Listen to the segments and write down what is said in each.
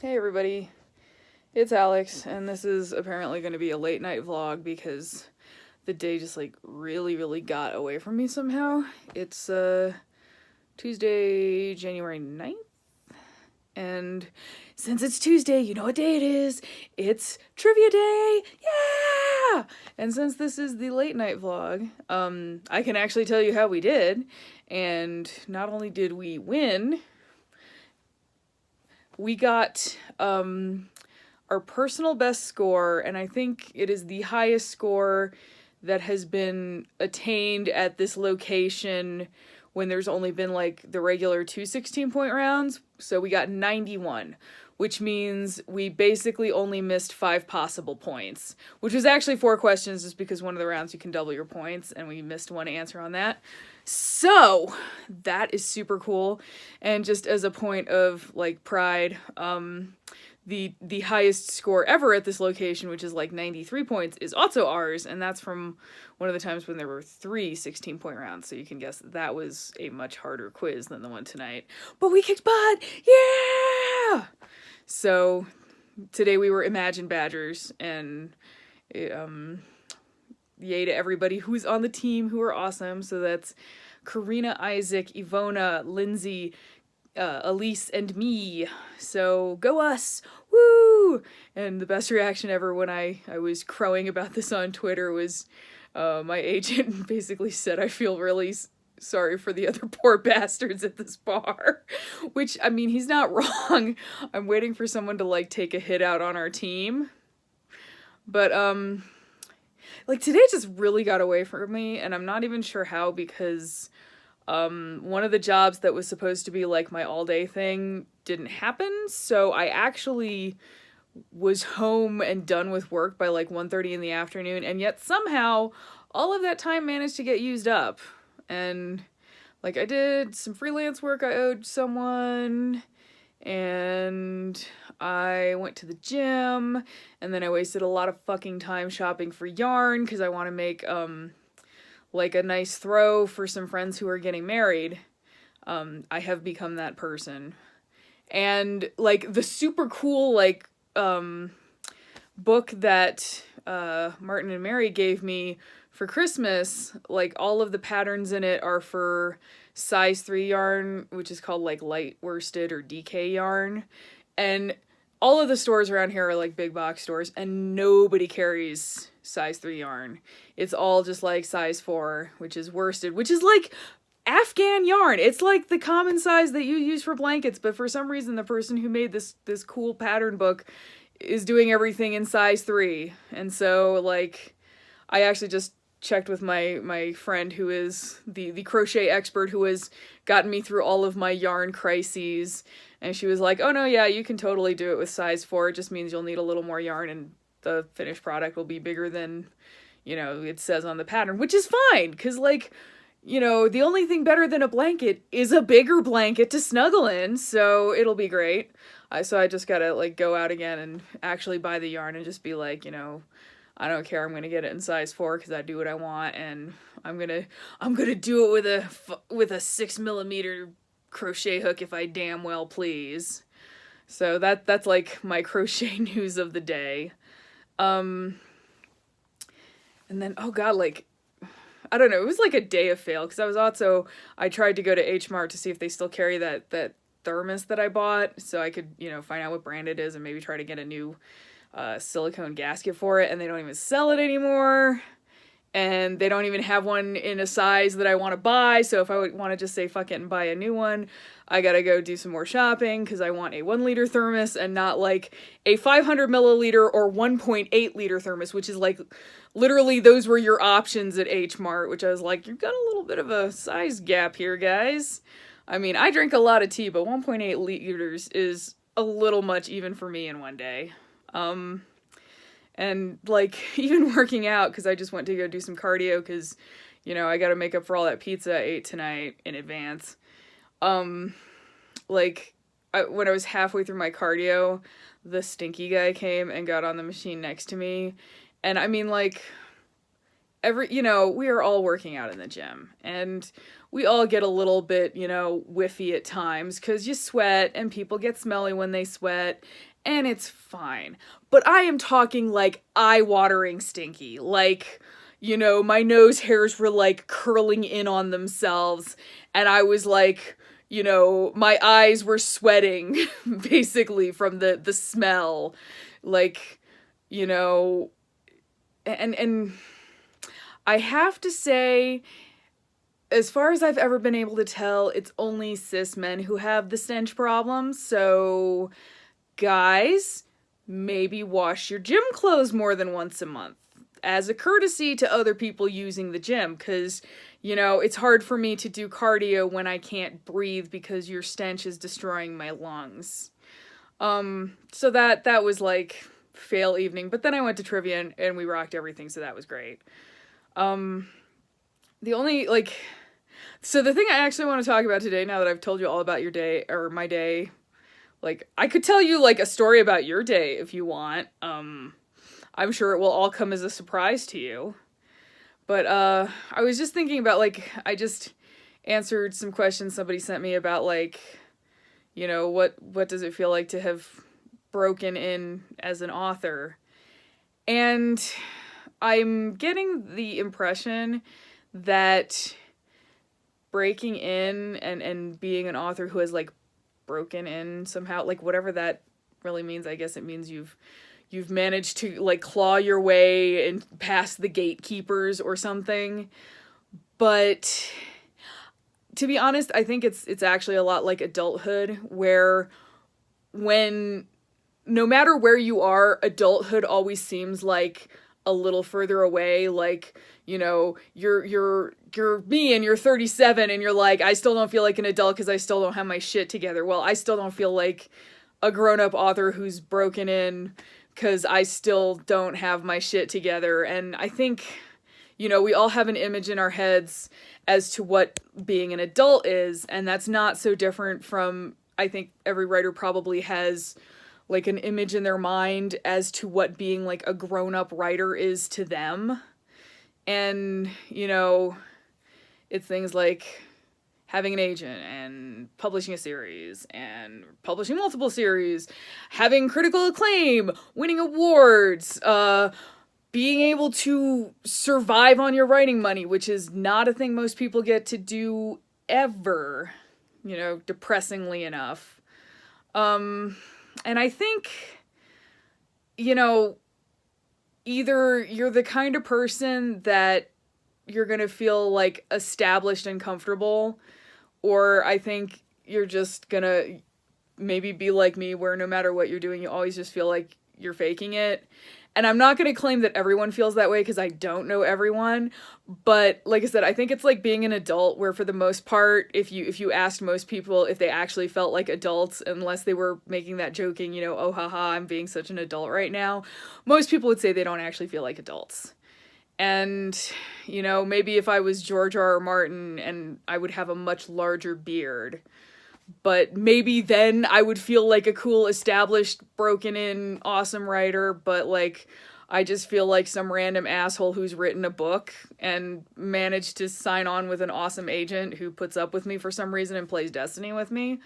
Hey everybody, it's Alex, and this is apparently going to be a late night vlog because the day just like really got away from me somehow. It's Tuesday, January 9th, and since it's Tuesday, you know what day it is? It's trivia day! Yeah! And since this is the late night vlog, I can actually tell you how we did, and not only did we win, we got our personal best score, and I think it is the highest score that has been attained at this location when there's only been like the regular two 16-point rounds. So we got 91, which means we basically only missed 5 possible points, which was actually 4 questions just because one of the rounds you can double your points, and we missed one answer on that. So that is super cool. And just as a point of like pride, the highest score ever at this location, which is like 93 points, is also ours, and that's from one of the times when there were 3 16-point rounds, so you can guess that was a much harder quiz than the one tonight. But we kicked butt! Yeah! So today we were Imagine Badgers, and yay to everybody who's on the team who are awesome. So that's Karina, Isaac, Ivona, Lindsay, Elise, and me. So go us! Woo! And the best reaction ever when I was crowing about this on Twitter was my agent basically said, I feel really sorry for the other poor bastards at this bar. Which, I mean, he's not wrong. I'm waiting for someone to like take a hit out on our team. But like today just really got away from me, and I'm not even sure how, because one of the jobs that was supposed to be like my all-day thing didn't happen, so I actually was home and done with work by like 1:30 in the afternoon, and yet somehow all of that time managed to get used up. And like I did some freelance work I owed someone, and I went to the gym, and then I wasted a lot of fucking time shopping for yarn because I want to make like a nice throw for some friends who are getting married. I have become that person. And like the super cool like book that Martin and Mary gave me for Christmas, like all of the patterns in it are for size 3 yarn, which is called like light worsted or DK yarn. And all of the stores around here are like big box stores, and nobody carries size 3 yarn. It's all just like size 4, which is worsted, which is like Afghan yarn. It's like the common size that you use for blankets, but for some reason the person who made this cool pattern book is doing everything in size 3. And so like I actually just checked with my friend who is the crochet expert who has gotten me through all of my yarn crises, and she was like, oh no, yeah, you can totally do it with size 4. It just means you'll need a little more yarn and the finished product will be bigger than, you know, it says on the pattern, which is fine, because like, you know, the only thing better than a blanket is a bigger blanket to snuggle in, so it'll be great. So I just gotta like go out again and actually buy the yarn and just be like, you know, I don't care, I'm gonna get it in size 4 because I do what I want, and I'm gonna do it with a 6mm crochet hook if I damn well please. So that's like my crochet news of the day. And then, oh god, like, I don't know, it was like a day of fail, because I tried to go to H Mart to see if they still carry that thermos that I bought, so I could, you know, find out what brand it is and maybe try to get a new silicone gasket for it, and they don't even sell it anymore. And they don't even have one in a size that I want to buy, so if I would want to just say fuck it and buy a new one, I gotta go do some more shopping, because I want a 1-liter thermos and not like a 500 milliliter or 1.8-liter thermos, which is like, literally those were your options at H Mart, which I was like, you've got a little bit of a size gap here, guys. I mean, I drink a lot of tea, but 1.8 liters is a little much even for me in one day. And like even working out, because I just went to go do some cardio because, you know, I got to make up for all that pizza I ate tonight in advance. Like when I was halfway through my cardio, the stinky guy came and got on the machine next to me, and I mean, like, we are all working out in the gym, and we all get a little bit, whiffy at times because you sweat and people get smelly when they sweat, and it's fine. But I am talking like eye-watering stinky. Like, my nose hairs were like curling in on themselves, and I was like, my eyes were sweating basically from the smell. Like, and I have to say, as far as I've ever been able to tell, it's only cis men who have the stench problem. So, guys, maybe wash your gym clothes more than once a month as a courtesy to other people using the gym, because, it's hard for me to do cardio when I can't breathe because your stench is destroying my lungs. So that was like fail evening, but then I went to trivia and we rocked everything, so that was great. The only, so the thing I actually want to talk about today, now that I've told you all about your day, or my day, I could tell you, a story about your day if you want. I'm sure it will all come as a surprise to you. But, I was just thinking about, I just answered some questions somebody sent me about, what does it feel like to have broken in as an author? And I'm getting the impression that breaking in and being an author who has broken in somehow, whatever that really means, I guess it means you've managed to claw your way and past the gatekeepers or something. But to be honest, I think it's actually a lot like adulthood, where no matter where you are, adulthood always seems like a little further away. You're me and you're 37 and you're like, I still don't feel like an adult because I still don't have my shit together. Well, I still don't feel like a grown-up author who's broken in because I still don't have my shit together. And I think, we all have an image in our heads as to what being an adult is, and that's not so different from, I think every writer probably has an image in their mind as to what being a grown-up writer is to them. And, it's things like having an agent and publishing a series and publishing multiple series, having critical acclaim, winning awards, being able to survive on your writing money, which is not a thing most people get to do ever, depressingly enough. And I think, either you're the kind of person that you're going to feel established and comfortable, or I think you're just going to maybe be like me, where no matter what you're doing, you always just feel like you're faking it. And I'm not going to claim that everyone feels that way because I don't know everyone. But like I said, I think it's like being an adult, where for the most part, if you asked most people if they actually felt like adults, unless they were making that joking, oh haha, I'm being such an adult right now, most people would say they don't actually feel like adults. And, maybe if I was George R.R. Martin and I would have a much larger beard, but maybe then I would feel like a cool, established, broken in, awesome writer, but I just feel like some random asshole who's written a book and managed to sign on with an awesome agent who puts up with me for some reason and plays Destiny with me.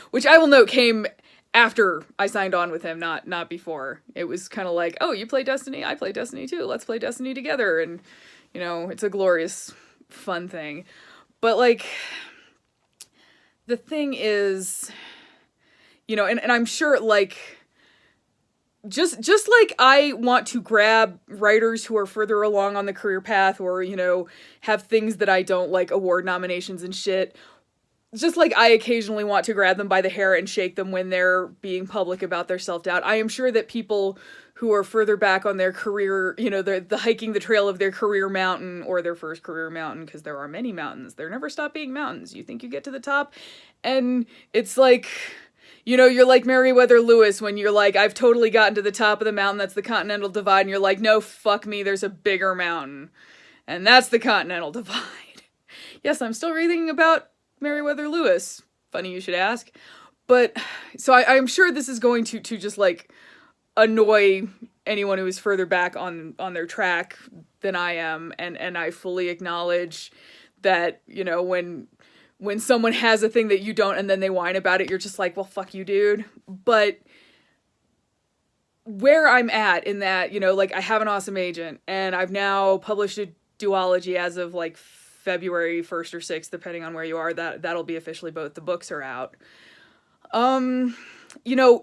Which I will note came after I signed on with him, not before. It was kind of like, oh, you play Destiny? I play Destiny too. Let's play Destiny together. And, it's a glorious, fun thing. But the thing is, and I'm sure just like I want to grab writers who are further along on the career path, or, have things that I don't like, award nominations and shit, just like I occasionally want to grab them by the hair and shake them when they're being public about their self-doubt, I am sure that people who are further back on their career, the hiking the trail of their career mountain, or their first career mountain, because there are many mountains. There never stop being mountains. You think you get to the top, and it's like, you're like Meriwether Lewis when you're like, I've totally gotten to the top of the mountain, that's the Continental Divide, and you're like, no, fuck me, there's a bigger mountain, and that's the Continental Divide. Yes, I'm still reading about Meriwether Lewis. Funny you should ask. But, so I'm sure this is going to just annoy anyone who is further back on their track than I am, and I fully acknowledge that, you know, when someone has a thing that you don't and then they whine about it, you're just like, well, fuck you, dude. But where I'm at in that, you know, like, I have an awesome agent, and I've now published a duology as of like February 1st or 6th, depending on where you are. That'll be officially both. The books are out. You know,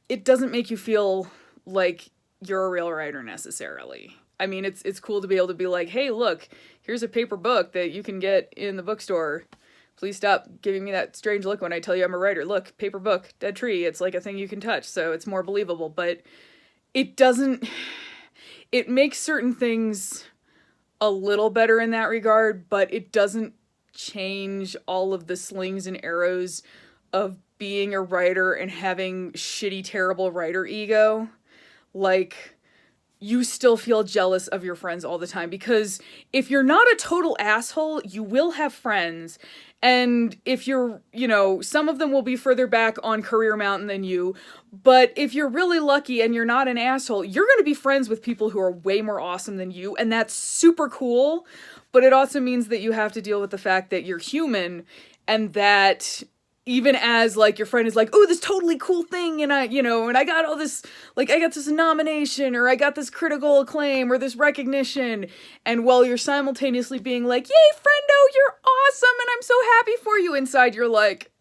it doesn't make you feel like you're a real writer necessarily. I mean, it's cool to be able to be like, hey, look, here's a paper book that you can get in the bookstore. Please stop giving me that strange look when I tell you I'm a writer. Look, paper book, dead tree. It's like a thing you can touch, so it's more believable. But it doesn't... It makes certain things a little better in that regard, but it doesn't change all of the slings and arrows of being a writer and having shitty, terrible writer ego. Like, you still feel jealous of your friends all the time, because if you're not a total asshole, you will have friends. And if you're, you know, some of them will be further back on career mountain than you, but if you're really lucky and you're not an asshole, you're going to be friends with people who are way more awesome than you, and that's super cool. But it also means that you have to deal with the fact that you're human, and that even as, like, your friend is like, oh, this totally cool thing, and I got all this, like, I got this nomination, or I got this critical acclaim, or this recognition, and while you're simultaneously being like, yay, friendo, you're awesome, and I'm so happy for you, inside you're like,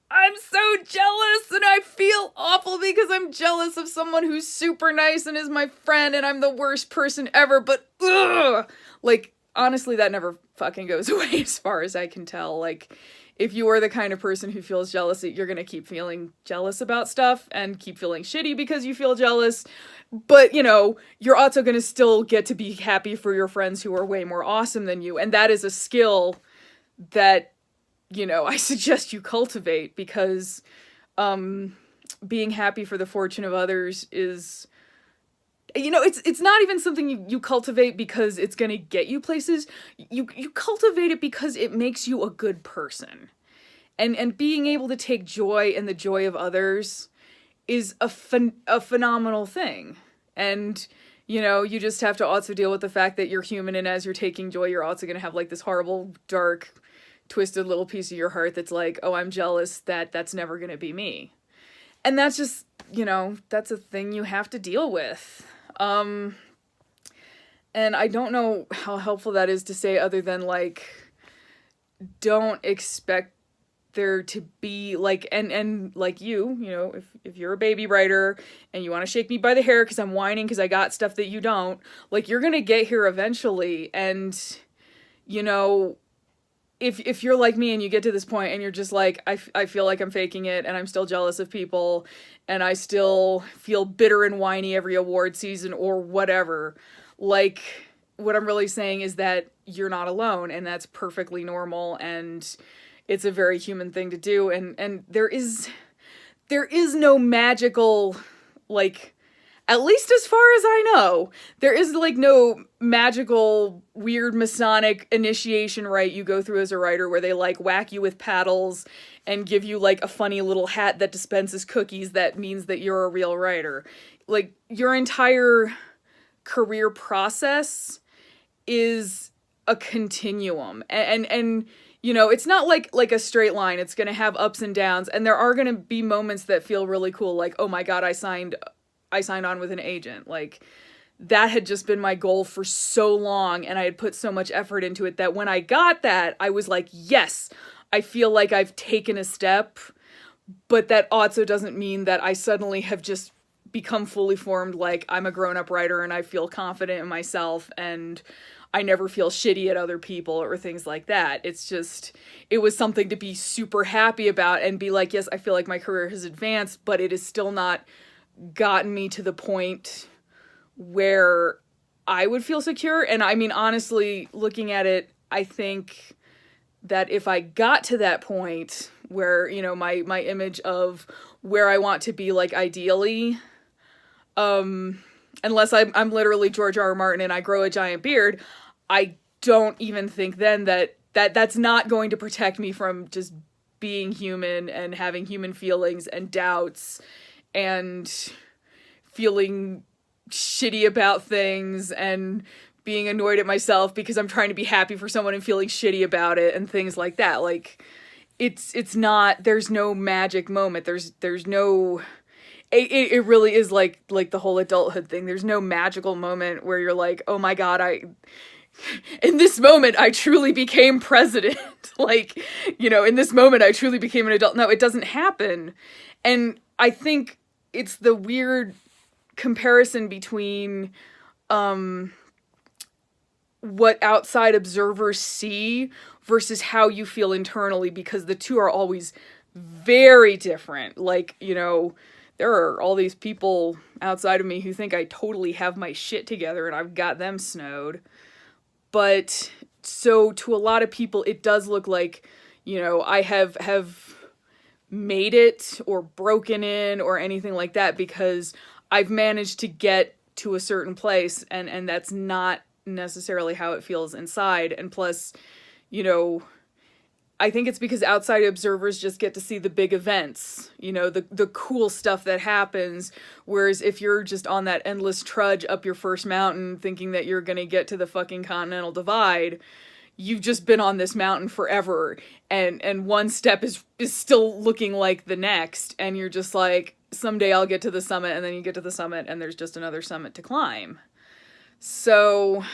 I'm so jealous, and I feel awful because I'm jealous of someone who's super nice and is my friend, and I'm the worst person ever, but, ugh! Like, honestly, that never fucking goes away as far as I can tell. Like, if you are the kind of person who feels jealousy, you're gonna keep feeling jealous about stuff and keep feeling shitty because you feel jealous. But, you know, you're also gonna still get to be happy for your friends who are way more awesome than you. And that is a skill that, you know, I suggest you cultivate, because being happy for the fortune of others is... You know, it's not even something you cultivate because it's going to get you places. You cultivate it because it makes you a good person. And being able to take joy in the joy of others is a phenomenal thing. And, you know, you just have to also deal with the fact that you're human, and as you're taking joy, you're also going to have, like, this horrible, dark, twisted little piece of your heart that's like, oh, I'm jealous that's never going to be me. And that's just, you know, that's a thing you have to deal with. And I don't know how helpful that is to say, other than, like, don't expect there to be, like, and like, you know, if you're a baby writer and you want to shake me by the hair because I'm whining because I got stuff that you don't, like, you're gonna get here eventually. And, you know, if you're like me and you get to this point and you're just like, I feel like I'm faking it, and I'm still jealous of people, and I still feel bitter and whiny every award season or whatever, like, what I'm really saying is that you're not alone, and that's perfectly normal, and it's a very human thing to do, and there is no magical, like, at least as far as I know, there is, like, no magical, weird Masonic initiation rite you go through as a writer where they, like, whack you with paddles and give you, like, a funny little hat that dispenses cookies that means that you're a real writer. Like, your entire career process is a continuum. And you know, it's not like a straight line. It's going to have ups and downs, and there are going to be moments that feel really cool, like, oh my god, I signed on with an agent. Like, that had just been my goal for so long, and I had put so much effort into it that when I got that, I was like, yes, I feel like I've taken a step. But that also doesn't mean that I suddenly have just become fully formed, like, I'm a grown-up writer and I feel confident in myself and I never feel shitty at other people or things like that. It's just, it was something to be super happy about and be like, yes, I feel like my career has advanced, but it has still not gotten me to the point where I would feel secure. And I mean, honestly, looking at it, I think that if I got to that point where, you know, my image of where I want to be, like, ideally, unless I'm literally George R. R. Martin and I grow a giant beard, I don't even think then that's not going to protect me from just being human and having human feelings and doubts and, feeling shitty about things and being annoyed at myself because I'm trying to be happy for someone and feeling shitty about it and things like that. Like, it's not, there's no magic moment. There's no, it really is like the whole adulthood thing. There's no magical moment where you're like, oh my god, in this moment I truly became president. Like, you know, in this moment I truly became an adult. No, it doesn't happen. And I think it's the weird comparison between what outside observers see versus how you feel internally, because the two are always very different. Like, you know, there are all these people outside of me who think I totally have my shit together and I've got them snowed. But so to a lot of people, it does look like, you know, I have made it or broken in or anything like that because I've managed to get to a certain place, and that's not necessarily how it feels inside. And plus, you know, I think it's because outside observers just get to see the big events, you know, the cool stuff that happens. Whereas if you're just on that endless trudge up your first mountain thinking that you're going to get to the fucking Continental Divide, you've just been on this mountain forever. And one step is still looking like the next. And you're just like, someday I'll get to the summit. And then you get to the summit and there's just another summit to climb. So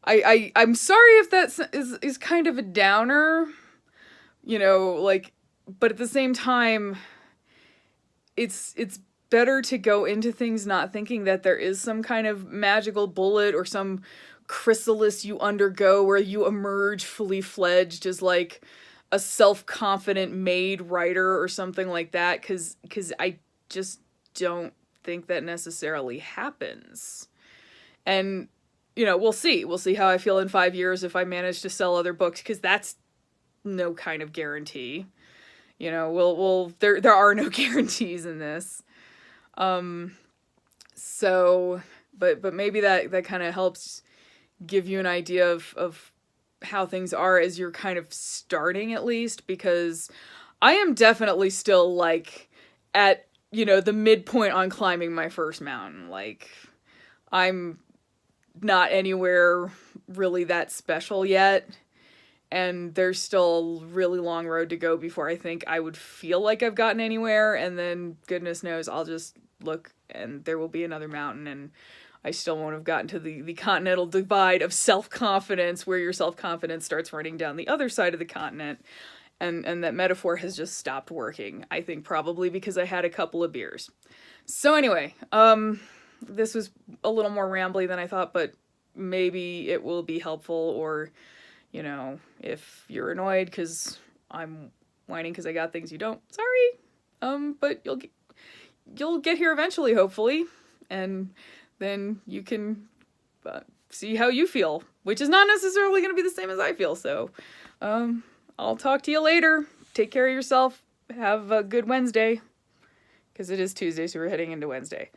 I'm sorry if that is kind of a downer, you know, like, but at the same time, it's better to go into things not thinking that there is some kind of magical bullet or some chrysalis you undergo where you emerge fully fledged as like a self-confident maid writer or something like that, because I just don't think that necessarily happens. And you know, we'll see how I feel in 5 years if I manage to sell other books, because that's no kind of guarantee. You know, there are no guarantees in this. So, but maybe that kind of helps give you an idea of how things are as you're kind of starting, at least, because I am definitely still like at, you know, the midpoint on climbing my first mountain. Like, I'm not anywhere really that special yet, and there's still a really long road to go before I think I would feel like I've gotten anywhere. And then goodness knows I'll just look and there will be another mountain and I still won't have gotten to the Continental Divide of self-confidence, where your self-confidence starts running down the other side of the continent. And that metaphor has just stopped working, I think probably because I had a couple of beers. So anyway, this was a little more rambly than I thought, but maybe it will be helpful. Or, you know, if you're annoyed because I'm whining because I got things you don't, sorry. But you'll get here eventually, hopefully, and then you can see how you feel, which is not necessarily going to be the same as I feel. So, I'll talk to you later. Take care of yourself. Have a good Wednesday, because it is Tuesday, so we're heading into Wednesday.